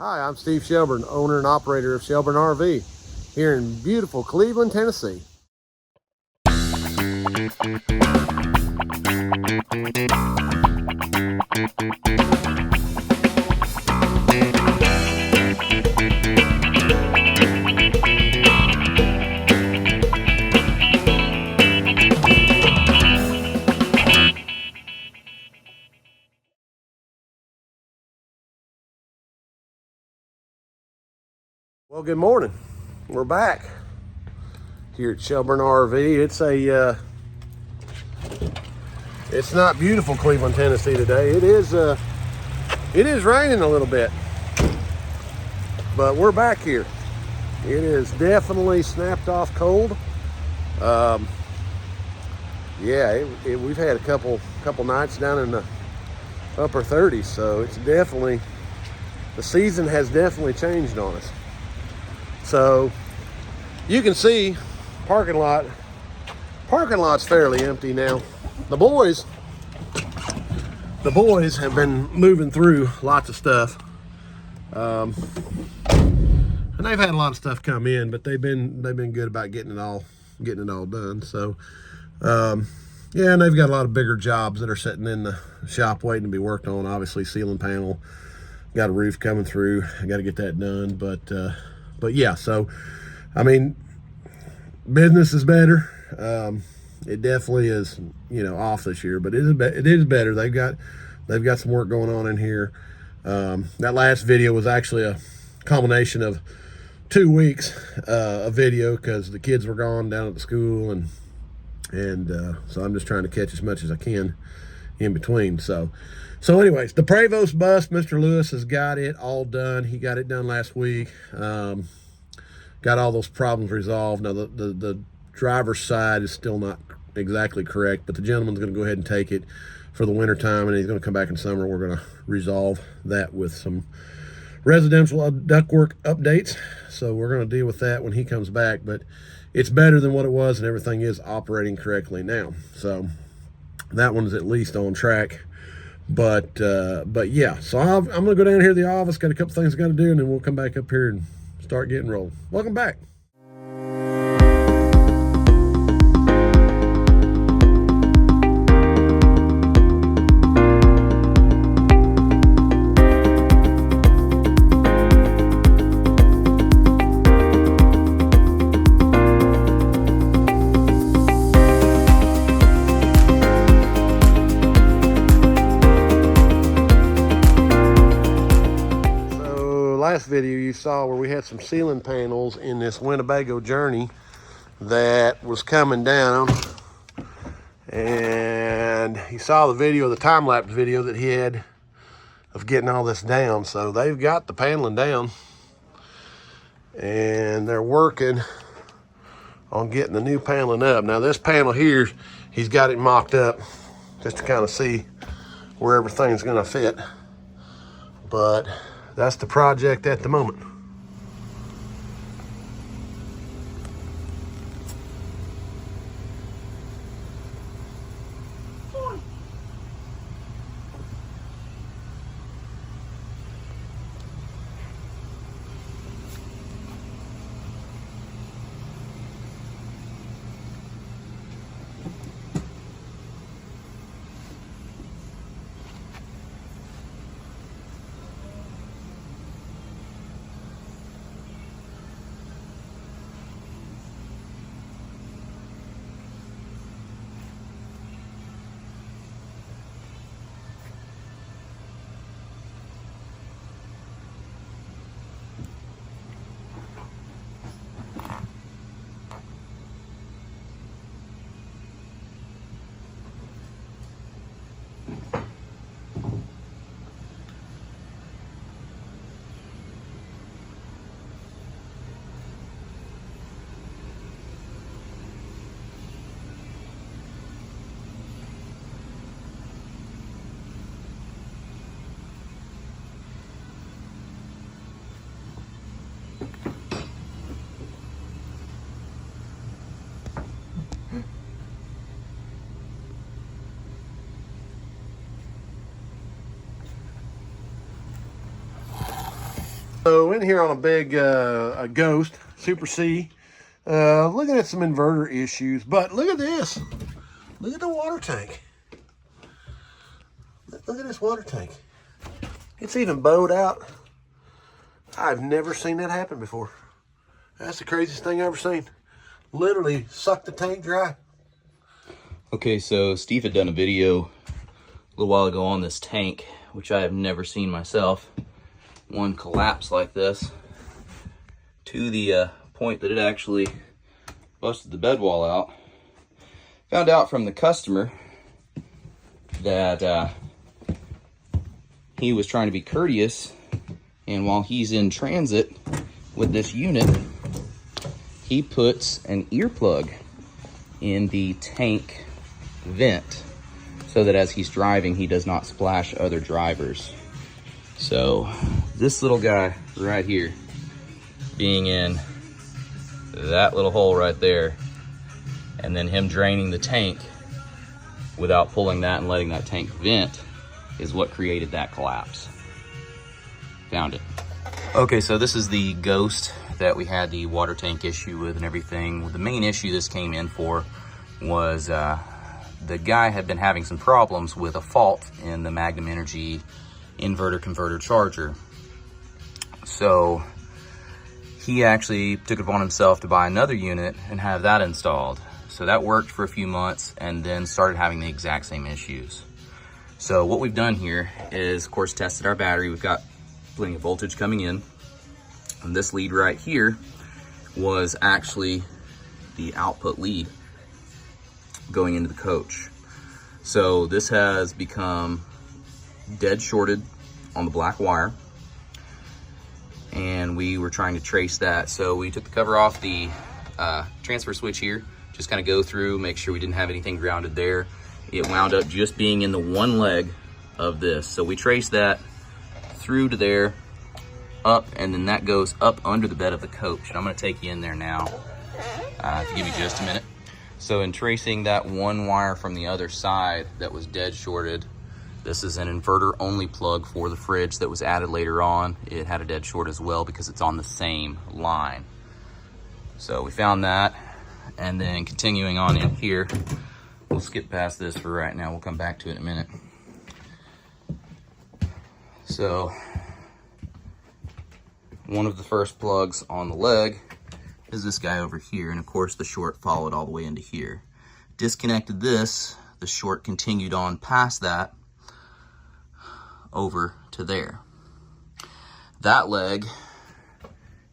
Hi, I'm Steve Shelburne, owner and operator of Shelburne RV here in beautiful Cleveland, Tennessee. Well, good morning. We're back here at Shelburne RV. It's not beautiful Cleveland, Tennessee today. It is raining a little bit, but we're back here. It is definitely snapped off cold. We've had a couple nights down in the upper 30s, so it's definitely, the season has definitely changed on us. So you can see parking lot's fairly empty now. The boys have been moving through lots of stuff, and they've had a lot of stuff come in, but they've been good about getting it all done. So and they've got a lot of bigger jobs that are sitting in the shop waiting to be worked on. Obviously, ceiling panel, got a roof coming through. I got to get that done, but yeah, so I mean, business is better. It definitely is, off this year, but it is better. They've got some work going on in here. That last video was actually a combination of 2 weeks of video because the kids were gone down at the school, and so I'm just trying to catch as much as I can in between. So anyways, the Prevost bus, Mr. Lewis has got it all done. He got it done last week. Got all those problems resolved. Now the driver's side is still not exactly correct, but the gentleman's going to go ahead and take it for the winter time, and he's going to come back in summer. We're going to resolve that with some residential ductwork updates. So we're going to deal with that when he comes back, but it's better than what it was, and everything is operating correctly now. So that one's at least on track. But yeah, so I'm going to go down here to the office, got a couple things I got to do, and then we'll come back up here and start getting rolling. Welcome back. Last video you saw where we had some ceiling panels in this Winnebago Journey that was coming down, and you saw the video, the time-lapse video that he had of getting all this down. So they've got the paneling down, and they're working on getting the new paneling up. Now this panel here, he's got it mocked up just to kind of see where everything's going to fit, but that's the project at the moment. So in here on a big a Ghost Super C, looking at some inverter issues, but look at this. Look at the water tank. Look at this water tank. It's even bowed out. I've never seen that happen before. That's the craziest thing I've ever seen. Literally sucked the tank dry. Okay, so Steve had done a video a little while ago on this tank, which I have never seen myself. One collapsed like this to the point that it actually busted the bed wall out. Found out from the customer that he was trying to be courteous, and while he's in transit with this unit, he puts an earplug in the tank vent so that as he's driving, he does not splash other drivers. So this little guy right here being in that little hole right there, and then him draining the tank without pulling that and letting that tank vent is what created that collapse. Found it. Okay, so this is the Ghost that we had the water tank issue with and everything. The main issue this came in for was the guy had been having some problems with a fault in the Magnum Energy inverter converter charger. So he actually took it upon himself to buy another unit and have that installed. So that worked for a few months and then started having the exact same issues. So what we've done here is, of course, tested our battery. We've got plenty of voltage coming in. And this lead right here was actually the output lead going into the coach. So this has become dead shorted on the black wire, and we were trying to trace that. So we took the cover off the transfer switch here, just kind of go through, make sure we didn't have anything grounded there. It wound up just being in the one leg of this. So we traced that through to there, up, and then that goes up under the bed of the coach. And I'm gonna take you in there now, if you give me just a minute. So in tracing that one wire from the other side that was dead shorted, this is an inverter only plug for the fridge that was added later on. It had a dead short as well because it's on the same line. So we found that, and then continuing on in here, we'll skip past this for right now. We'll come back to it in a minute. So one of the first plugs on the leg is this guy over here, and of course the short followed all the way into here. Disconnected this, the short continued on past that over to there. That leg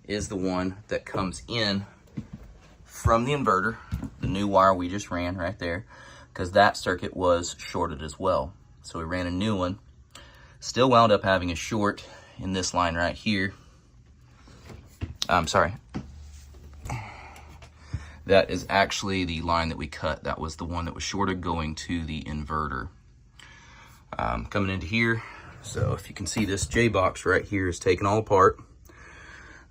is the one that comes in from the inverter, the new wire we just ran right there, because that circuit was shorted as well. So we ran a new one, still wound up having a short in this line right here. I'm sorry. That is actually the line that we cut. That was the one that was shorted going to the inverter. Coming into here, so if you can see, this J-box right here is taken all apart.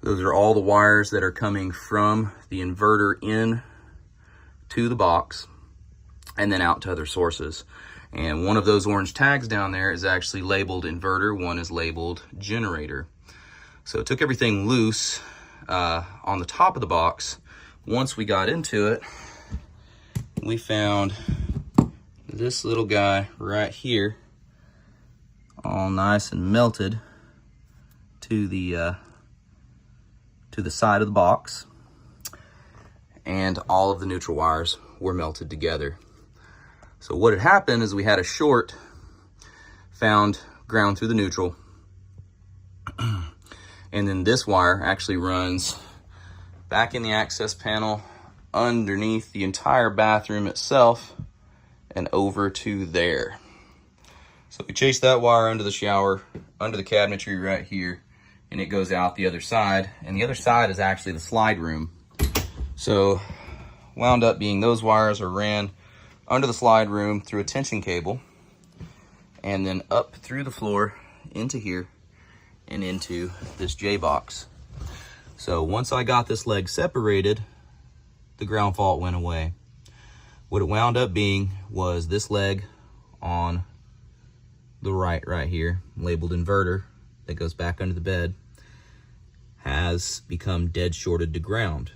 Those are all the wires that are coming from the inverter in to the box and then out to other sources. And one of those orange tags down there is actually labeled inverter, one is labeled generator. So it took everything loose on the top of the box. Once we got into it, we found this little guy right here, all nice and melted to the side of the box, and all of the neutral wires were melted together. So what had happened is we had a short found ground through the neutral, and then this wire actually runs back in the access panel underneath the entire bathroom itself and over to there. So we chase that wire under the shower, under the cabinetry right here, and it goes out the other side. And the other side is actually the slide room. So wound up being those wires are ran under the slide room through a tension cable, and then up through the floor into here and into this J-box. So once I got this leg separated, the ground fault went away. What it wound up being was this leg on the right here, labeled inverter, that goes back under the bed. has become dead shorted to ground,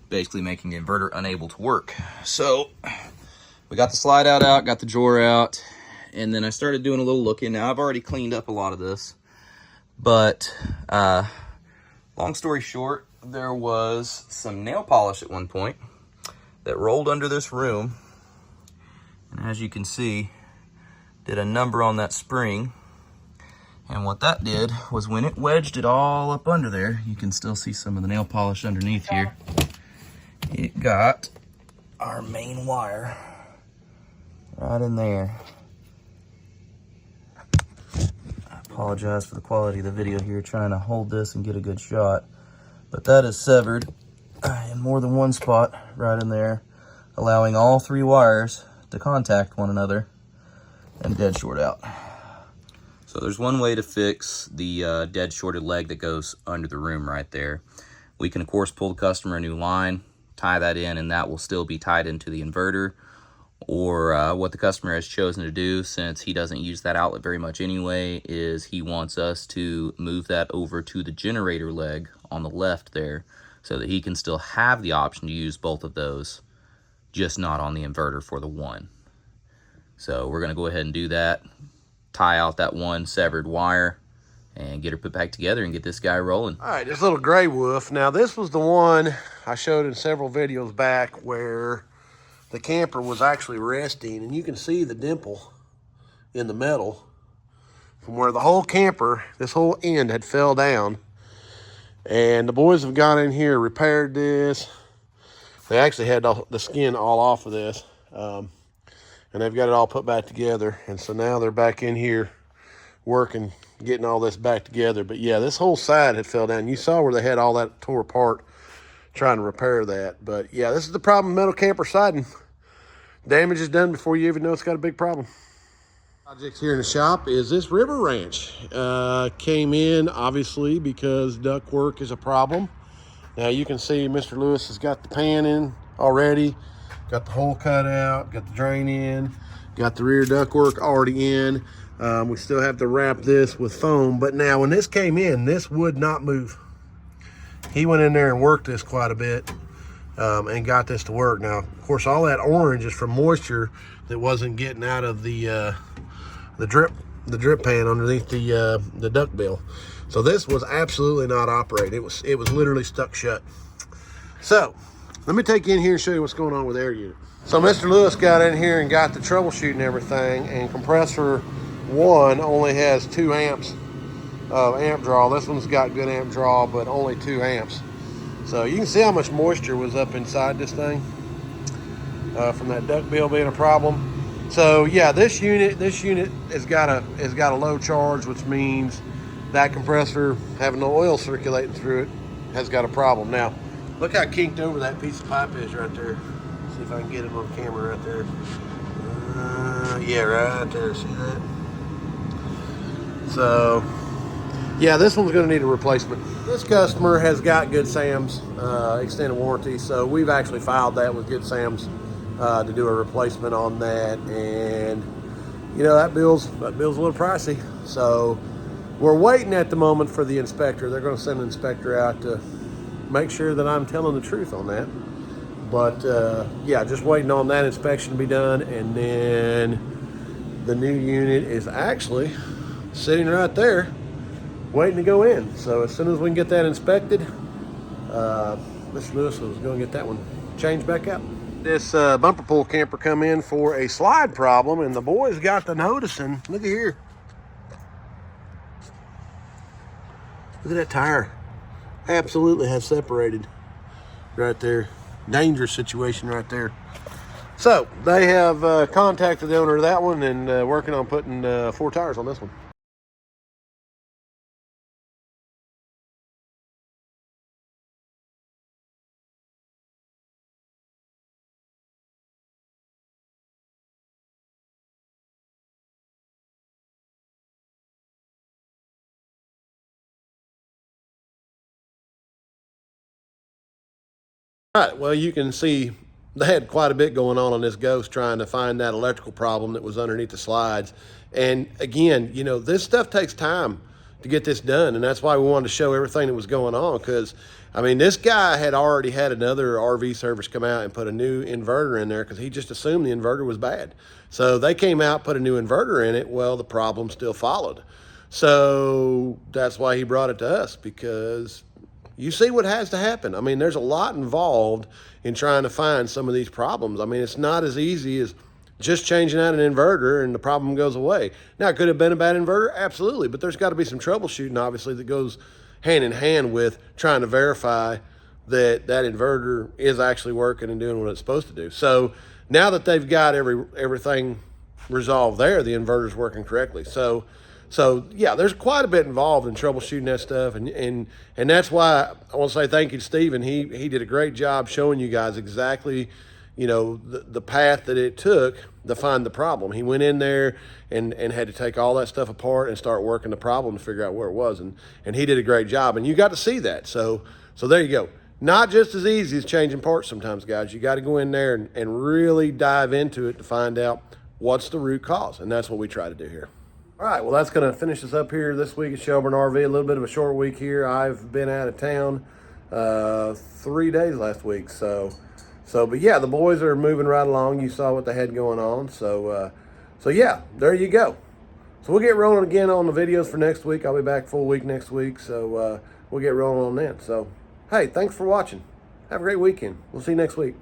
basically making the inverter unable to work. So we got the slide out, got the drawer out, and then I started doing a little looking. Now I've already cleaned up a lot of this, but long story short, there was some nail polish at one point that rolled under this room, and as you can see, did a number on that spring. And what that did was when it wedged it all up under there, you can still see some of the nail polish underneath here. It got our main wire right in there. I apologize for the quality of the video here, trying to hold this and get a good shot. But that is severed in more than one spot right in there, allowing all 3 wires to contact one another and dead short out. So there's one way to fix the dead shorted leg that goes under the room right there. We can of course pull the customer a new line, tie that in, and that will still be tied into the inverter. Or what the customer has chosen to do, since he doesn't use that outlet very much anyway, is he wants us to move that over to the generator leg on the left there, so that he can still have the option to use both of those, just not on the inverter for the one. So we're going to go ahead and do that, tie out that one severed wire, and get her put back together and get this guy rolling. All right, this little gray wolf. Now this was the one I showed in several videos back where the camper was actually resting, and you can see the dimple in the metal from where the whole camper, this whole end had fell down. And the boys have gone in here, repaired this. They actually had the skin all off of this. And they've got it all put back together. And so now they're back in here working, getting all this back together. But yeah, this whole side had fell down. You saw where they had all that tore apart trying to repair that. But yeah, this is the problem with metal camper siding. Damage is done before you even know it's got a big problem. Project here in the shop is this river ranch. Came in obviously because duct work is a problem. Now you can see Mr. Lewis has got the pan in already. Got the hole cut out, got the drain in, got the rear ductwork already in. We still have to wrap this with foam, but now when this came in, this would not move. He went in there and worked this quite a bit and got this to work. Now, of course, all that orange is from moisture that wasn't getting out of the drip pan underneath the duct bill. So this was absolutely not operating. It was literally stuck shut. So let me take you in here and show you what's going on with the air unit. So Mr. Lewis got in here and got the troubleshooting everything, and compressor 1 only has 2 amps of amp draw. This one's got good amp draw, but only 2 amps. So you can see how much moisture was up inside this thing from that duct bill being a problem. So yeah, this unit has got a low charge, which means that compressor having no oil circulating through it has got a problem. Now, look how kinked over that piece of pipe is right there. See if I can get it on camera right there. Yeah, right there. See that? So, yeah, this one's going to need a replacement. This customer has got Good Sam's extended warranty, so we've actually filed that with Good Sam's to do a replacement on that. And you know, that bill's a little pricey. So we're waiting at the moment for the inspector. They're going to send an inspector out to make sure that I'm telling the truth on that. But yeah, just waiting on that inspection to be done, and then the new unit is actually sitting right there waiting to go in. So as soon as we can get that inspected, Mr. Lewis was going to get that one changed back out. This bumper pull camper come in for a slide problem, and the boys got to noticing. Look at here. Look at that tire. Absolutely has separated right there. Dangerous situation right there. So they have contacted the owner of that one and working on putting 4 tires on this one. All right, well, you can see they had quite a bit going on this Ghost, trying to find that electrical problem that was underneath the slides. And again, you know, this stuff takes time to get this done. And that's why we wanted to show everything that was going on, because I mean, this guy had already had another RV service come out and put a new inverter in there because he just assumed the inverter was bad. So they came out, put a new inverter in it. Well, the problem still followed. So that's why he brought it to us, because you see what has to happen. I mean, there's a lot involved in trying to find some of these problems. I mean, it's not as easy as just changing out an inverter and the problem goes away. Now, it could have been a bad inverter, absolutely, but there's got to be some troubleshooting, obviously, that goes hand in hand with trying to verify that that inverter is actually working and doing what it's supposed to do. So now that they've got everything resolved there, the inverter's working correctly. So yeah, there's quite a bit involved in troubleshooting that stuff, and that's why I want to say thank you to Steven. He did a great job showing you guys exactly, you know, the path that it took to find the problem. He went in there and had to take all that stuff apart and start working the problem to figure out where it was, and he did a great job, and you got to see that. So there you go. Not just as easy as changing parts sometimes, guys. You got to go in there and really dive into it to find out what's the root cause, and that's what we try to do here. All right, well, that's going to finish us up here this week at Shelburne RV. A little bit of a short week here. I've been out of town 3 days last week. But yeah, the boys are moving right along. You saw what they had going on. So yeah, there you go. So we'll get rolling again on the videos for next week. I'll be back full week next week. So we'll get rolling on that. So, hey, thanks for watching. Have a great weekend. We'll see you next week.